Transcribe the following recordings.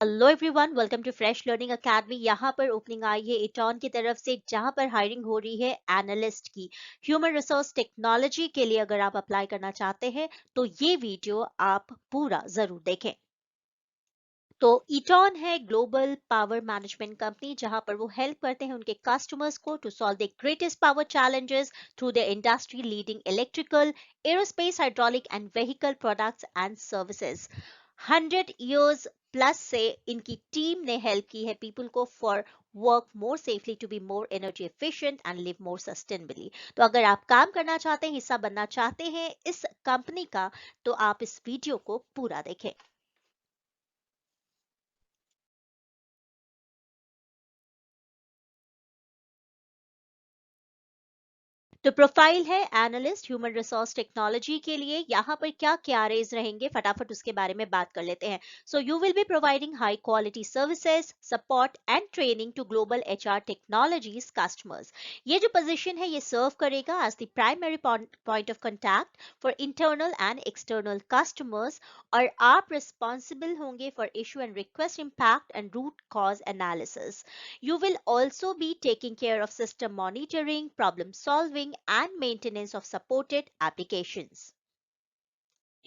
Hello everyone, welcome to fresh learning academy. यहाँ पर opening आई है इटॉन की तरफ से, जहाँ पर हायरिंग हो रही है एनालिस्ट की। ह्यूमन रिसोर्स टेक्नोलॉजी के लिए अगर आप अप्लाई करना चाहते हैं तो ये वीडियो आप पूरा जरूर देखें। तो इटॉन है ग्लोबल पावर मैनेजमेंट कंपनी, जहां पर वो हेल्प करते हैं उनके कस्टमर्स को to solve the greatest power challenges through the industry leading electrical, aerospace, hydraulic and vehicle products and services. 100 years plus से इनकी टीम ने हेल्प की है पीपल को for work more safely, to be more energy efficient and live more sustainably. तो अगर आप काम करना चाहते हैं, हिस्सा बनना चाहते हैं इस कंपनी का, तो आप इस वीडियो को पूरा देखें। तो प्रोफाइल है एनालिस्ट ह्यूमन रिसोर्स टेक्नोलॉजी के लिए। यहाँ पर क्या क्या रेज रहेंगे, फटाफट उसके बारे में बात कर लेते हैं। So you will be providing high quality services, support and training to global HR technologies customers. ये जो पोजीशन है ये सर्व करेगा as the primary point of contact for internal and external customers. और आप रिस्पॉन्सिबल होंगे for issue and request impact and root cause analysis. You will also be taking care of system monitoring, problem solving, and maintenance of supported applications.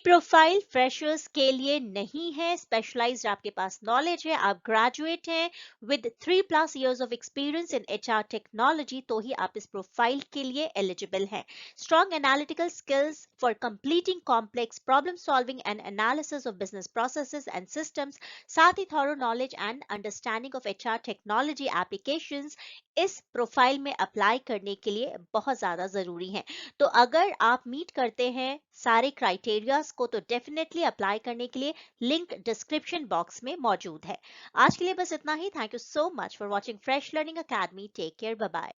Profile freshers के लिए नहीं है, specialised आपके पास knowledge है, आप ग्रेजुएट हैं with 3+ years of experience in HR technology, तो ही आप इस प्रोफाइल के लिए एलिजिबल हैं। Strong analytical skills for completing complex problem solving and analysis of business processes and systems, साथ ही thorough knowledge and understanding of HR technology applications इस प्रोफाइल में अप्लाई करने के लिए बहुत ज्यादा जरूरी है। तो अगर आप मीट करते हैं सारे क्राइटेरियाज को, तो डेफिनेटली अप्लाई करने के लिए लिंक डिस्क्रिप्शन बॉक्स में मौजूद है। आज के लिए बस इतना ही। Thank you so much for watching Fresh Learning Academy. Take care, bye bye.